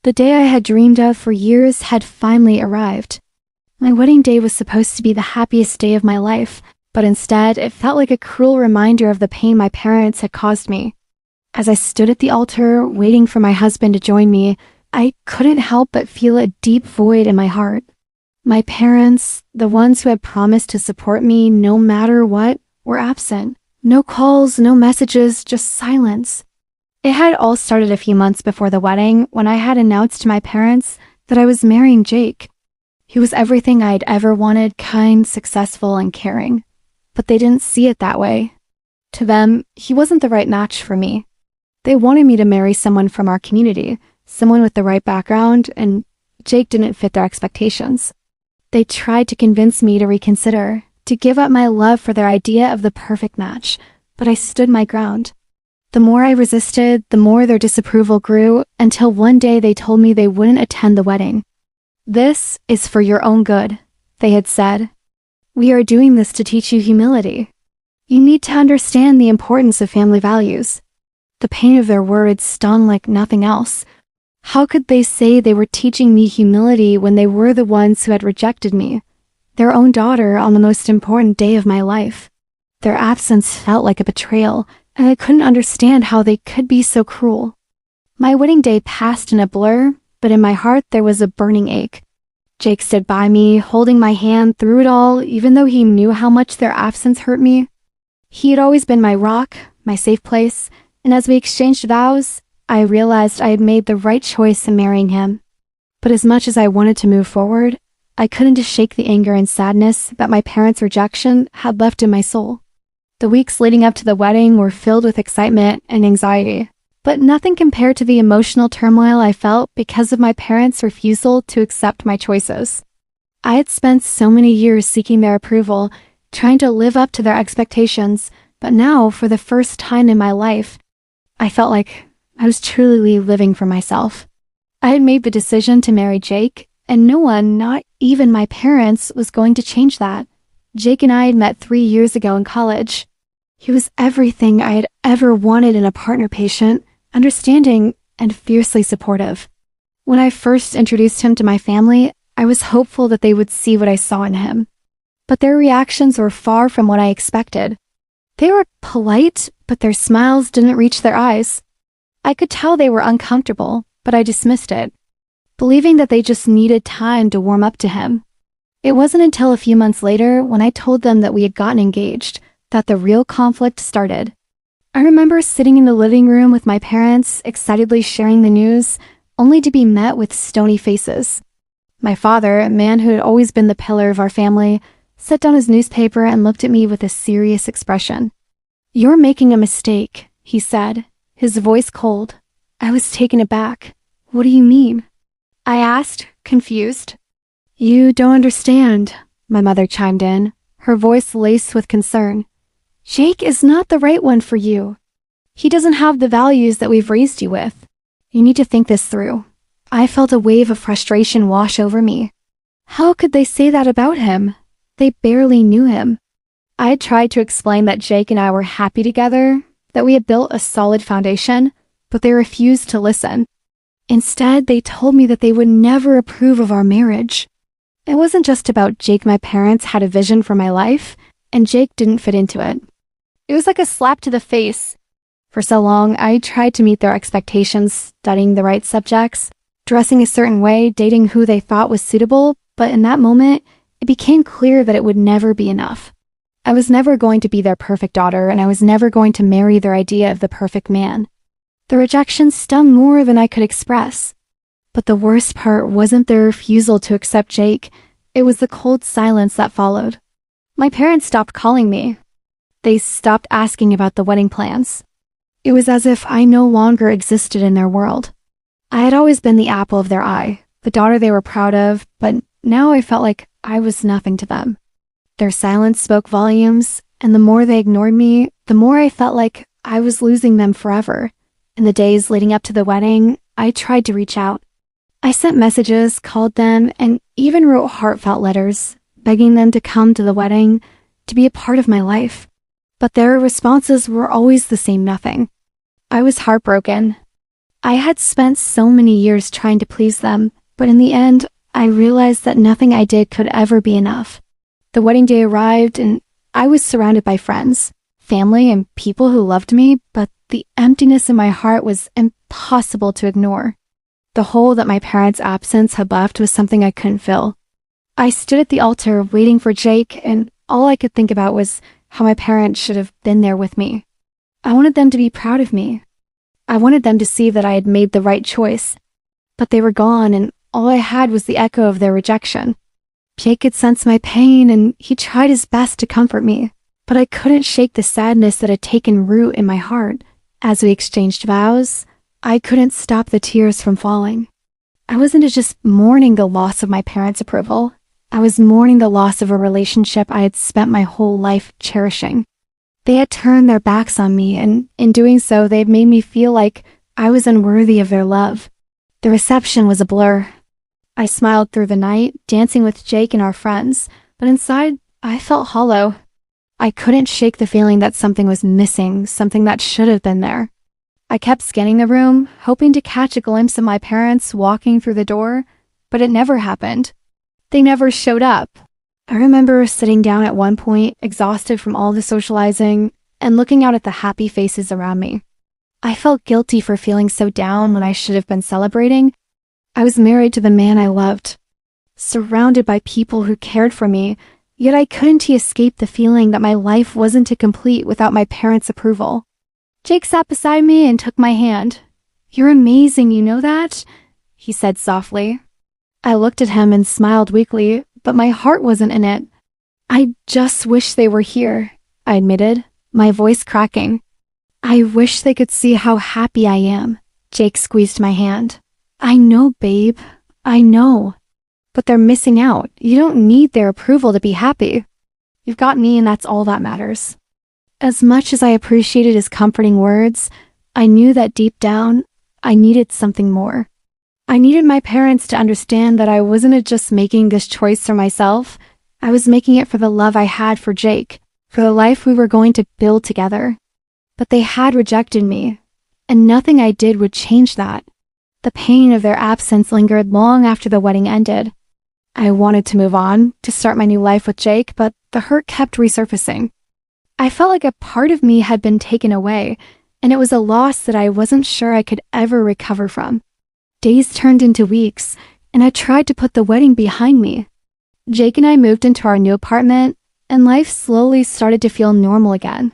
The day I had dreamed of for years had finally arrived. My wedding day was supposed to be the happiest day of my life, but instead it felt like a cruel reminder of the pain my parents had caused me. As I stood at the altar, waiting for my husband to join me, I couldn't help but feel a deep void in my heart. My parents, the ones who had promised to support me no matter what, were absent. No calls, no messages, just silence. It had all started a few months before the wedding when I had announced to my parents that I was marrying Jake. He was everything I'd ever wanted, kind, successful, and caring. But they didn't see it that way. To them, he wasn't the right match for me. They wanted me to marry someone from our community, someone with the right background, and Jake didn't fit their expectations. They tried to convince me to reconsider, to give up my love for their idea of the perfect match, but I stood my ground. The more I resisted, the more their disapproval grew, until one day they told me they wouldn't attend the wedding. "This is for your own good," they had said. "We are doing this to teach you humility. You need to understand the importance of family values." The pain of their words stung like nothing else. How could they say they were teaching me humility when they were the ones who had rejected me, their own daughter, on the most important day of my life? Their absence felt like a betrayal, and I couldn't understand how they could be so cruel. My wedding day passed in a blur, but in my heart there was a burning ache. Jake stood by me, holding my hand through it all, even though he knew how much their absence hurt me. He had always been my rock, my safe place, and as we exchanged vows, I realized I had made the right choice in marrying him. But as much as I wanted to move forward, I couldn't just shake the anger and sadness that my parents' rejection had left in my soul. The weeks leading up to the wedding were filled with excitement and anxiety, but nothing compared to the emotional turmoil I felt because of my parents' refusal to accept my choices. I had spent so many years seeking their approval, trying to live up to their expectations, but now, for the first time in my life, I felt like I was truly living for myself. I had made the decision to marry Jake, and no one, not even my parents, was going to change that. Jake and I had met 3 years ago in college. He was everything I had ever wanted in a partner: patient, understanding, and fiercely supportive. When I first introduced him to my family, I was hopeful that they would see what I saw in him. But their reactions were far from what I expected. They were polite, but their smiles didn't reach their eyes. I could tell they were uncomfortable, but I dismissed it, believing that they just needed time to warm up to him. It wasn't until a few months later, when I told them that we had gotten engaged, that the real conflict started. I remember sitting in the living room with my parents, excitedly sharing the news, only to be met with stony faces. My father, a man who had always been the pillar of our family, set down his newspaper and looked at me with a serious expression. "You're making a mistake," he said, his voice cold. I was taken aback. "What do you mean?" I asked, confused. "You don't understand," my mother chimed in, her voice laced with concern. "Jake is not the right one for you. He doesn't have the values that we've raised you with. You need to think this through." I felt a wave of frustration wash over me. How could they say that about him? They barely knew him. I had tried to explain that Jake and I were happy together, that we had built a solid foundation, but they refused to listen. Instead, they told me that they would never approve of our marriage. It wasn't just about Jake. My parents had a vision for my life, and Jake didn't fit into it. It was like a slap to the face. For so long, I tried to meet their expectations, studying the right subjects, dressing a certain way, dating who they thought was suitable, but in that moment, it became clear that it would never be enough. I was never going to be their perfect daughter, and I was never going to marry their idea of the perfect man. The rejection stung more than I could express. But the worst part wasn't their refusal to accept Jake. It was the cold silence that followed. My parents stopped calling me. They stopped asking about the wedding plans. It was as if I no longer existed in their world. I had always been the apple of their eye, the daughter they were proud of, but now I felt like I was nothing to them. Their silence spoke volumes, and the more they ignored me, the more I felt like I was losing them forever. In the days leading up to the wedding, I tried to reach out. I sent messages, called them, and even wrote heartfelt letters, begging them to come to the wedding, to be a part of my life. But their responses were always the same nothing. I was heartbroken. I had spent so many years trying to please them, but in the end, I realized that nothing I did could ever be enough. The wedding day arrived, and I was surrounded by friends, family, and people who loved me, but the emptiness in my heart was impossible to ignore. The hole that my parents' absence had left was something I couldn't fill. I stood at the altar waiting for Jake, and all I could think about was how my parents should have been there with me. I wanted them to be proud of me. I wanted them to see that I had made the right choice. But they were gone, and all I had was the echo of their rejection. Jake could sense my pain, and he tried his best to comfort me, but I couldn't shake the sadness that had taken root in my heart. As we exchanged vows, I couldn't stop the tears from falling. I wasn't just mourning the loss of my parents' approval. I was mourning the loss of a relationship I had spent my whole life cherishing. They had turned their backs on me, and in doing so, they had made me feel like I was unworthy of their love. The reception was a blur. I smiled through the night, dancing with Jake and our friends, but inside, I felt hollow. I couldn't shake the feeling that something was missing, something that should have been there. I kept scanning the room, hoping to catch a glimpse of my parents walking through the door, but it never happened. They never showed up. I remember sitting down at one point, exhausted from all the socializing, and looking out at the happy faces around me. I felt guilty for feeling so down when I should have been celebrating. I was married to the man I loved, surrounded by people who cared for me, yet I couldn't escape the feeling that my life wasn't complete without my parents' approval. Jake sat beside me and took my hand. "You're amazing, you know that?" he said softly. I looked at him and smiled weakly, but my heart wasn't in it. "I just wish they were here," I admitted, my voice cracking. "I wish they could see how happy I am." Jake squeezed my hand. "I know, babe. I know. But they're missing out. You don't need their approval to be happy. You've got me, and that's all that matters." As much as I appreciated his comforting words, I knew that deep down, I needed something more. I needed my parents to understand that I wasn't just making this choice for myself. I was making it for the love I had for Jake, for the life we were going to build together. But they had rejected me, and nothing I did would change that. The pain of their absence lingered long after the wedding ended. I wanted to move on, to start my new life with Jake, but the hurt kept resurfacing. I felt like a part of me had been taken away, and it was a loss that I wasn't sure I could ever recover from. Days turned into weeks, and I tried to put the wedding behind me. Jake and I moved into our new apartment, and life slowly started to feel normal again.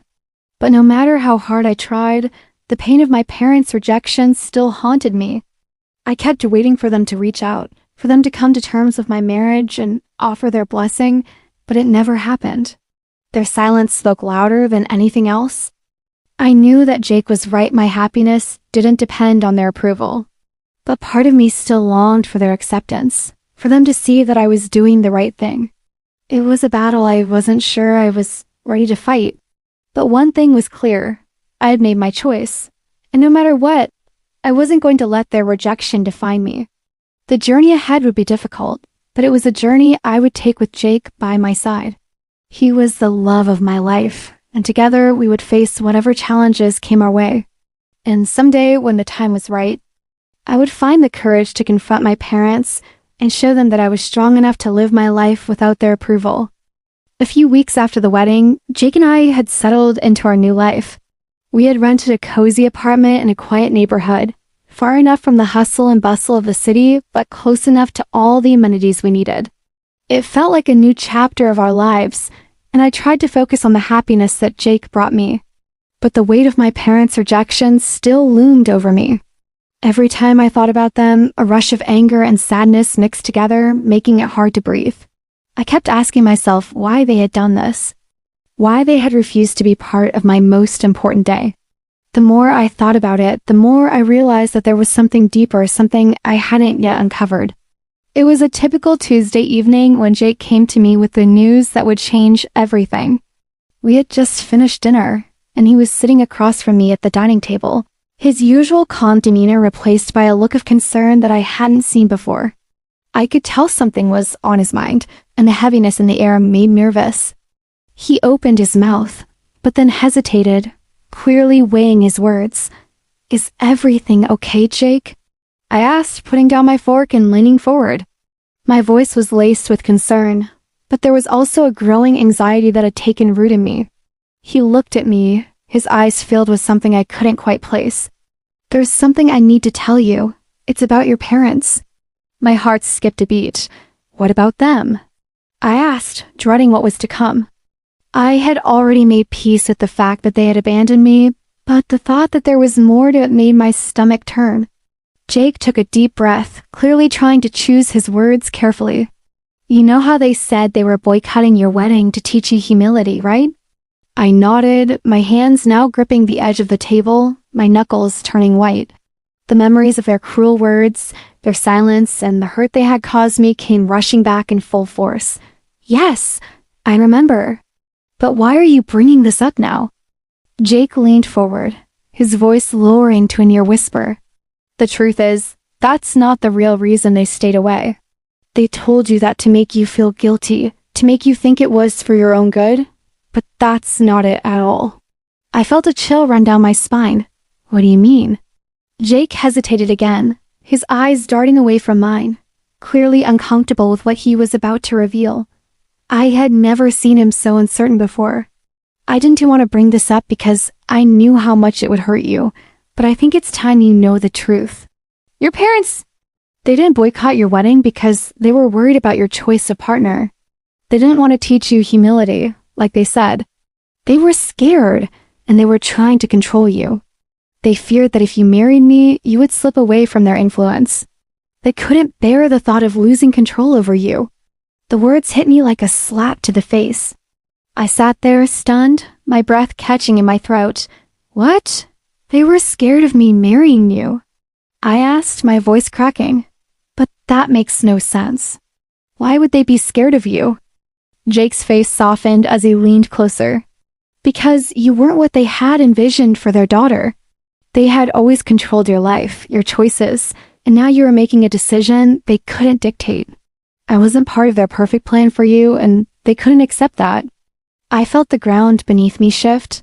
But no matter how hard I tried, the pain of my parents' rejection still haunted me. I kept waiting for them to reach out, for them to come to terms with my marriage and offer their blessing, but it never happened. Their silence spoke louder than anything else. I knew that Jake was right. My happiness didn't depend on their approval. But part of me still longed for their acceptance, for them to see that I was doing the right thing. It was a battle I wasn't sure I was ready to fight. But one thing was clear. I had made my choice. And no matter what, I wasn't going to let their rejection define me. The journey ahead would be difficult, but it was a journey I would take with Jake by my side. He was the love of my life, and together we would face whatever challenges came our way. And someday, when the time was right, I would find the courage to confront my parents and show them that I was strong enough to live my life without their approval. A few weeks after the wedding, Jake and I had settled into our new life. We had rented a cozy apartment in a quiet neighborhood, far enough from the hustle and bustle of the city, but close enough to all the amenities we needed. It felt like a new chapter of our lives, and I tried to focus on the happiness that Jake brought me. But the weight of my parents' rejection still loomed over me. Every time I thought about them, a rush of anger and sadness mixed together, making it hard to breathe. I kept asking myself why they had done this, why they had refused to be part of my most important day. The more I thought about it, the more I realized that there was something deeper, something I hadn't yet uncovered. It was a typical Tuesday evening when Jake came to me with the news that would change everything. We had just finished dinner, and he was sitting across from me at the dining table, his usual calm demeanor replaced by a look of concern that I hadn't seen before. I could tell something was on his mind, and the heaviness in the air made me nervous. He opened his mouth, but then hesitated, clearly weighing his words. Is everything okay, Jake? I asked, putting down my fork and leaning forward. My voice was laced with concern, but there was also a growing anxiety that had taken root in me. He looked at me, his eyes filled with something I couldn't quite place. There's something I need to tell you. It's about your parents. My heart skipped a beat. What about them? I asked, dreading what was to come. I had already made peace with the fact that they had abandoned me, but the thought that there was more to it made my stomach turn. Jake took a deep breath, clearly trying to choose his words carefully. You know how they said they were boycotting your wedding to teach you humility, right? I nodded, my hands now gripping the edge of the table, my knuckles turning white. The memories of their cruel words, their silence, and the hurt they had caused me came rushing back in full force. Yes, I remember. But why are you bringing this up now? Jake leaned forward, his voice lowering to a near whisper. The truth is, that's not the real reason they stayed away. They told you that to make you feel guilty, to make you think it was for your own good, but that's not it at all. I felt a chill run down my spine. What do you mean? Jake hesitated again, his eyes darting away from mine, clearly uncomfortable with what he was about to reveal. I had never seen him so uncertain before. I didn't want to bring this up because I knew how much it would hurt you, but I think it's time you know the truth. Your parents, they didn't boycott your wedding because they were worried about your choice of partner. They didn't want to teach you humility, like they said. They were scared, and they were trying to control you. They feared that if you married me, you would slip away from their influence. They couldn't bear the thought of losing control over you. The words hit me like a slap to the face. I sat there, stunned, my breath catching in my throat. What? They were scared of me marrying you? I asked, my voice cracking. But that makes no sense. Why would they be scared of you? Jake's face softened as he leaned closer. Because you weren't what they had envisioned for their daughter. They had always controlled your life, your choices, and now you were making a decision they couldn't dictate. I wasn't part of their perfect plan for you, and they couldn't accept that. I felt the ground beneath me shift.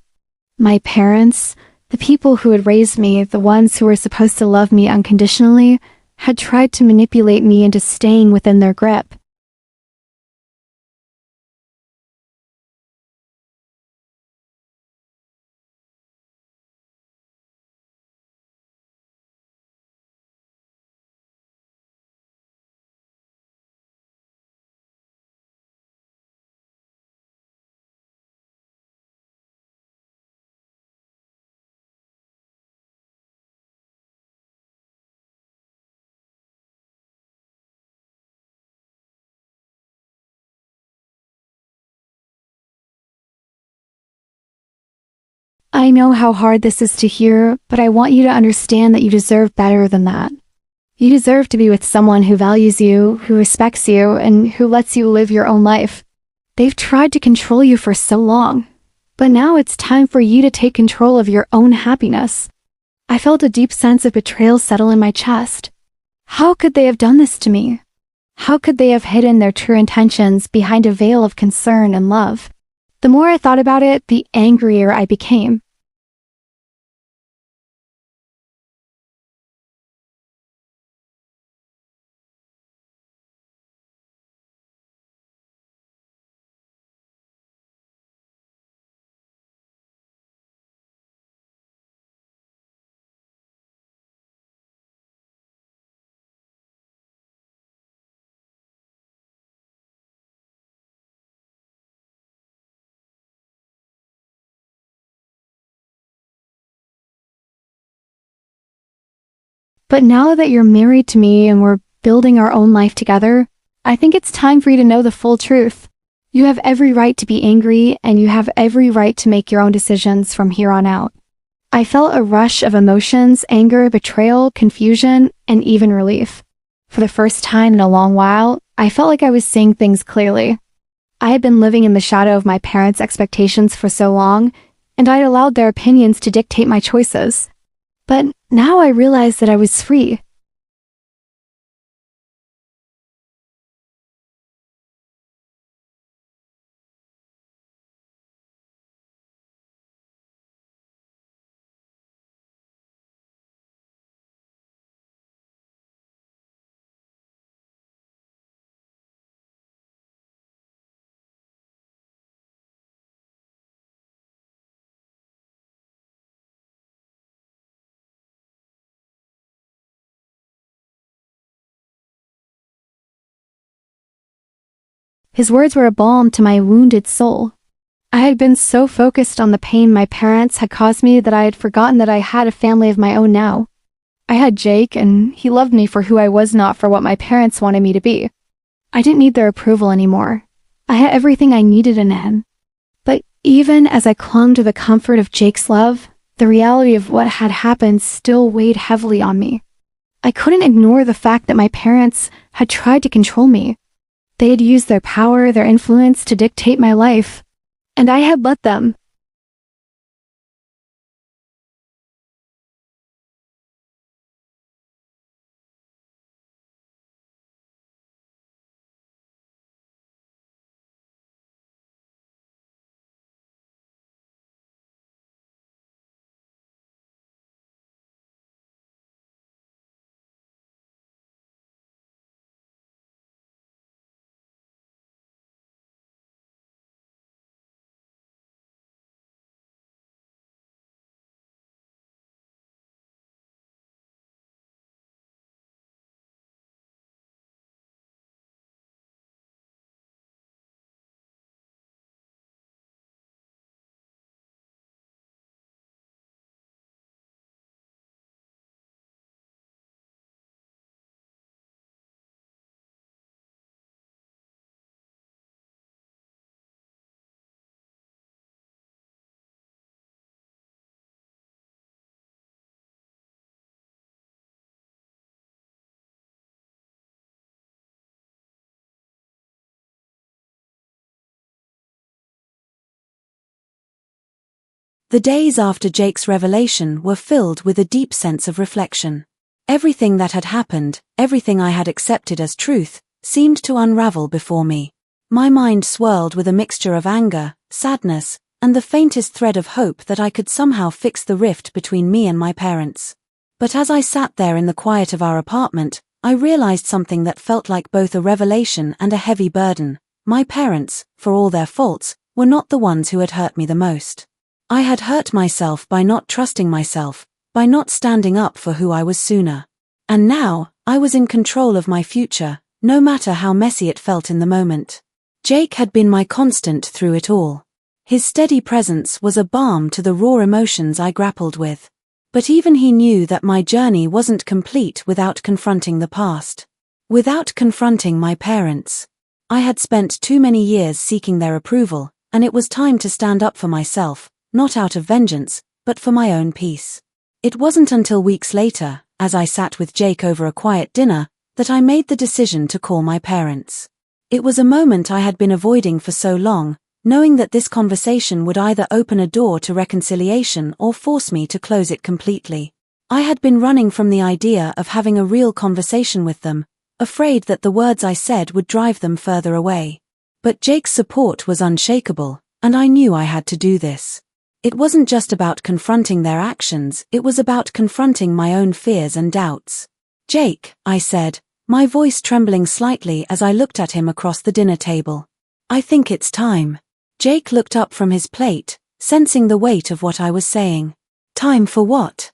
My parents, the people who had raised me, the ones who were supposed to love me unconditionally, had tried to manipulate me into staying within their grip. I know how hard this is to hear, but I want you to understand that you deserve better than that. You deserve to be with someone who values you, who respects you, and who lets you live your own life. They've tried to control you for so long, but now it's time for you to take control of your own happiness. I felt a deep sense of betrayal settle in my chest. How could they have done this to me? How could they have hidden their true intentions behind a veil of concern and love? The more I thought about it, the angrier I became. But now that you're married to me and we're building our own life together, I think it's time for you to know the full truth. You have every right to be angry, and you have every right to make your own decisions from here on out. I felt a rush of emotions, anger, betrayal, confusion, and even relief. For the first time in a long while, I felt like I was seeing things clearly. I had been living in the shadow of my parents' expectations for so long, and I'd allowed their opinions to dictate my choices. But now I realized that I was free. His words were a balm to my wounded soul. I had been so focused on the pain my parents had caused me that I had forgotten that I had a family of my own now. I had Jake, and he loved me for who I was, not for what my parents wanted me to be. I didn't need their approval anymore. I had everything I needed in him. But even as I clung to the comfort of Jake's love, the reality of what had happened still weighed heavily on me. I couldn't ignore the fact that my parents had tried to control me. They had used their power, their influence to dictate my life, and I had let them. The days after Jake's revelation were filled with a deep sense of reflection. Everything that had happened, everything I had accepted as truth, seemed to unravel before me. My mind swirled with a mixture of anger, sadness, and the faintest thread of hope that I could somehow fix the rift between me and my parents. But as I sat there in the quiet of our apartment, I realized something that felt like both a revelation and a heavy burden. My parents, for all their faults, were not the ones who had hurt me the most. I had hurt myself by not trusting myself, by not standing up for who I was sooner. And now, I was in control of my future, no matter how messy it felt in the moment. Jake had been my constant through it all. His steady presence was a balm to the raw emotions I grappled with. But even he knew that my journey wasn't complete without confronting the past. Without confronting my parents. I had spent too many years seeking their approval, and it was time to stand up for myself. Not out of vengeance, but for my own peace. It wasn't until weeks later, as I sat with Jake over a quiet dinner, that I made the decision to call my parents. It was a moment I had been avoiding for so long, knowing that this conversation would either open a door to reconciliation or force me to close it completely. I had been running from the idea of having a real conversation with them, afraid that the words I said would drive them further away. But Jake's support was unshakable, and I knew I had to do this. It wasn't just about confronting their actions, it was about confronting my own fears and doubts. "Jake," I said, my voice trembling slightly as I looked at him across the dinner table. "I think it's time." Jake looked up from his plate, sensing the weight of what I was saying. "Time for what?"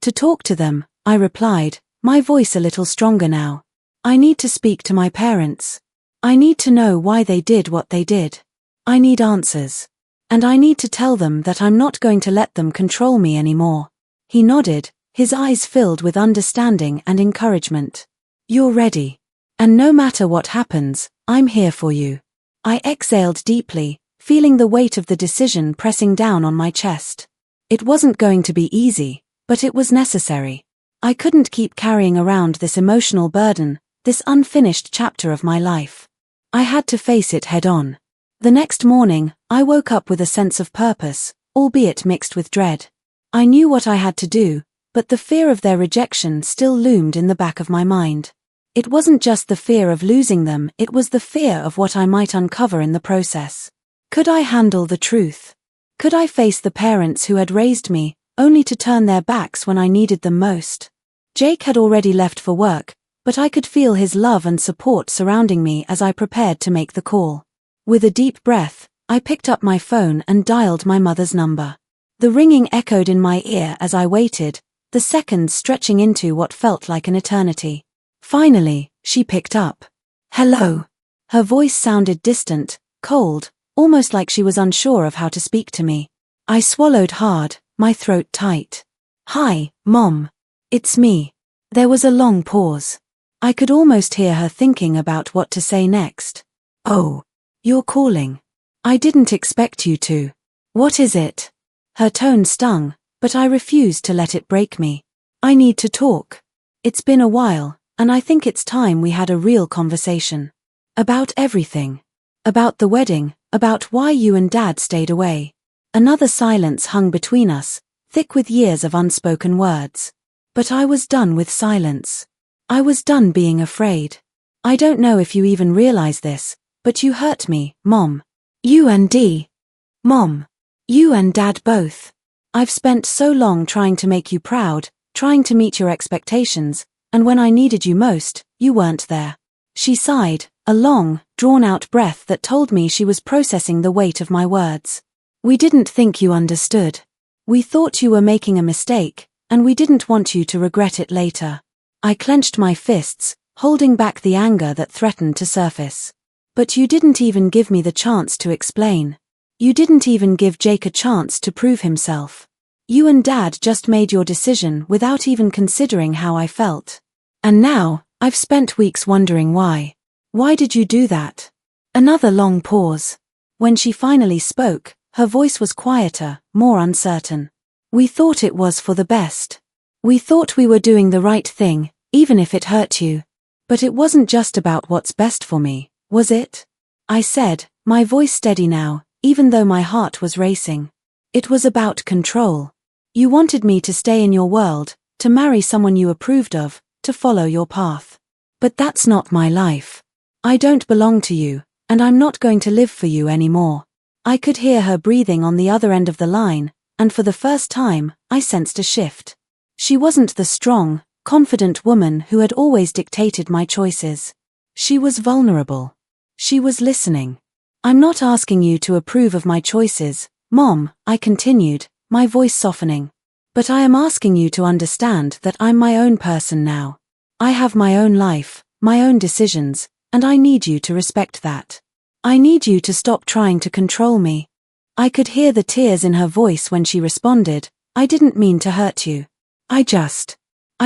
"To talk to them," I replied, my voice a little stronger now. "I need to speak to my parents. I need to know why they did what they did. I need answers. And I need to tell them that I'm not going to let them control me anymore." He nodded, his eyes filled with understanding and encouragement. "You're ready. And no matter what happens, I'm here for you." I exhaled deeply, feeling the weight of the decision pressing down on my chest. It wasn't going to be easy, but it was necessary. I couldn't keep carrying around this emotional burden, this unfinished chapter of my life. I had to face it head on. The next morning, I woke up with a sense of purpose, albeit mixed with dread. I knew what I had to do, but the fear of their rejection still loomed in the back of my mind. It wasn't just the fear of losing them, it was the fear of what I might uncover in the process. Could I handle the truth? Could I face the parents who had raised me, only to turn their backs when I needed them most? Jake had already left for work, but I could feel his love and support surrounding me as I prepared to make the call. With a deep breath, I picked up my phone and dialed my mother's number. The ringing echoed in my ear as I waited, the seconds stretching into what felt like an eternity. Finally, she picked up. "Hello," Her voice sounded distant, cold, almost like she was unsure of how to speak to me. I swallowed hard, my throat tight. "Hi, Mom. It's me." There was a long pause. I could almost hear her thinking about what to say next. "Oh, you're calling. I didn't expect you to. What is it?" Her tone stung, but I refused to let it break me. "I need to talk. It's been a while, and I think it's time we had a real conversation. About everything. About the wedding, about why you and Dad stayed away." Another silence hung between us, thick with years of unspoken words. But I was done with silence. I was done being afraid. "I don't know if you even realize this, but you hurt me, Mom. You and Mom. You and Dad both. I've spent so long trying to make you proud, trying to meet your expectations, and when I needed you most, you weren't there." She sighed, a long, drawn-out breath that told me she was processing the weight of my words. "We didn't think you understood. We thought you were making a mistake, and we didn't want you to regret it later." I clenched my fists, holding back the anger that threatened to surface. "But you didn't even give me the chance to explain. You didn't even give Jake a chance to prove himself. You and Dad just made your decision without even considering how I felt. And now, I've spent weeks wondering why. Why did you do that?" Another long pause. When she finally spoke, her voice was quieter, more uncertain. "We thought it was for the best. We thought we were doing the right thing, even if it hurt you. But it wasn't just about what's best for me, was it?" I said, my voice steady now, even though my heart was racing. "It was about control. You wanted me to stay in your world, to marry someone you approved of, to follow your path. But that's not my life. I don't belong to you, and I'm not going to live for you anymore." I could hear her breathing on the other end of the line, and for the first time, I sensed a shift. She wasn't the strong, confident woman who had always dictated my choices. She was vulnerable. She was listening. "I'm not asking you to approve of my choices, Mom," I continued, my voice softening. "But I am asking you to understand that I'm my own person now. I have my own life, my own decisions, and I need you to respect that. I need you to stop trying to control me." I could hear the tears in her voice when she responded, "I didn't mean to hurt you. I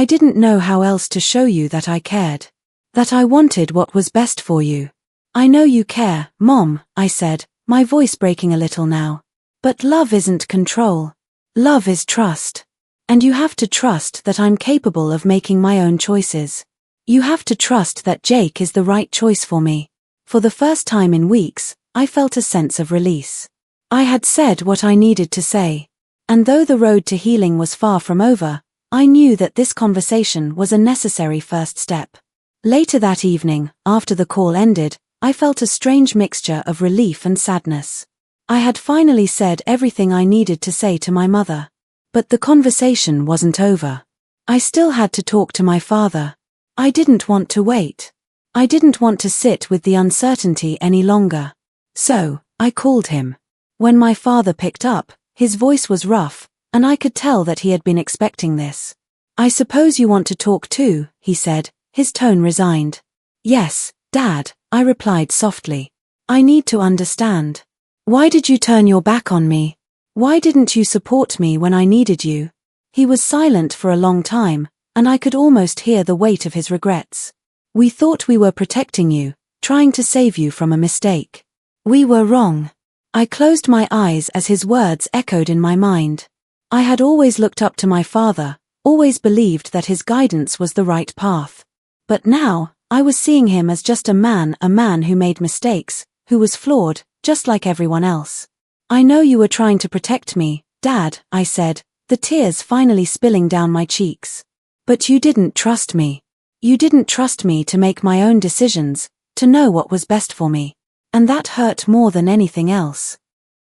didn't know how else to show you that I cared. That I wanted what was best for you." "I know you care, Mom," I said, my voice breaking a little now. "But love isn't control. Love is trust. And you have to trust that I'm capable of making my own choices. You have to trust that Jake is the right choice for me." For the first time in weeks, I felt a sense of release. I had said what I needed to say. And though the road to healing was far from over, I knew that this conversation was a necessary first step. Later that evening, after the call ended, I felt a strange mixture of relief and sadness. I had finally said everything I needed to say to my mother. But the conversation wasn't over. I still had to talk to my father. I didn't want to wait. I didn't want to sit with the uncertainty any longer. So, I called him. When my father picked up, his voice was rough, and I could tell that he had been expecting this. "I suppose you want to talk too," he said, his tone resigned. "Yes, Dad," I replied softly. "I need to understand. Why did you turn your back on me? Why didn't you support me when I needed you?" He was silent for a long time, and I could almost hear the weight of his regrets. "We thought we were protecting you, trying to save you from a mistake. We were wrong." I closed my eyes as his words echoed in my mind. I had always looked up to my father, always believed that his guidance was the right path. But now, I was seeing him as just a man who made mistakes, who was flawed, just like everyone else. "I know you were trying to protect me, Dad," I said, the tears finally spilling down my cheeks. "But you didn't trust me. You didn't trust me to make my own decisions, to know what was best for me. And that hurt more than anything else."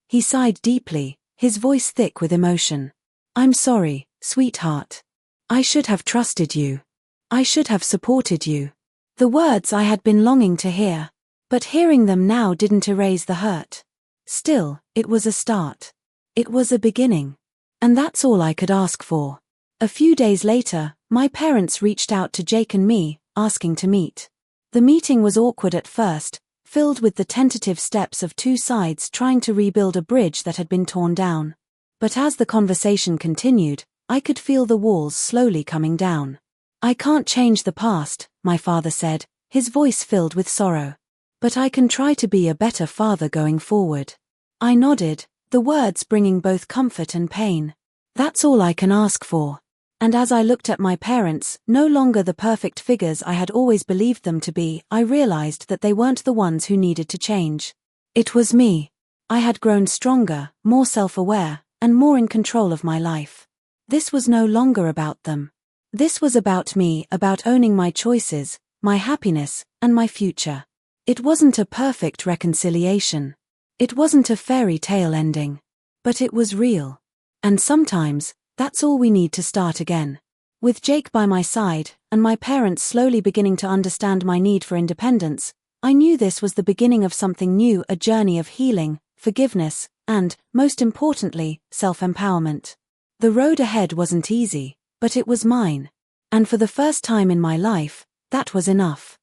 He sighed deeply, his voice thick with emotion. "I'm sorry, sweetheart. I should have trusted you. I should have supported you." The words I had been longing to hear. But hearing them now didn't erase the hurt. Still, it was a start. It was a beginning. And that's all I could ask for. A few days later, my parents reached out to Jake and me, asking to meet. The meeting was awkward at first, filled with the tentative steps of two sides trying to rebuild a bridge that had been torn down. But as the conversation continued, I could feel the walls slowly coming down. "I can't change the past," my father said, his voice filled with sorrow. "But I can try to be a better father going forward." I nodded, the words bringing both comfort and pain. "That's all I can ask for." And as I looked at my parents, no longer the perfect figures I had always believed them to be, I realized that they weren't the ones who needed to change. It was me. I had grown stronger, more self-aware, and more in control of my life. This was no longer about them. This was about me, about owning my choices, my happiness, and my future. It wasn't a perfect reconciliation. It wasn't a fairy tale ending. But it was real. And sometimes, that's all we need to start again. With Jake by my side, and my parents slowly beginning to understand my need for independence, I knew this was the beginning of something new, a journey of healing, forgiveness, and, most importantly, self-empowerment. The road ahead wasn't easy, but it was mine. And for the first time in my life, that was enough.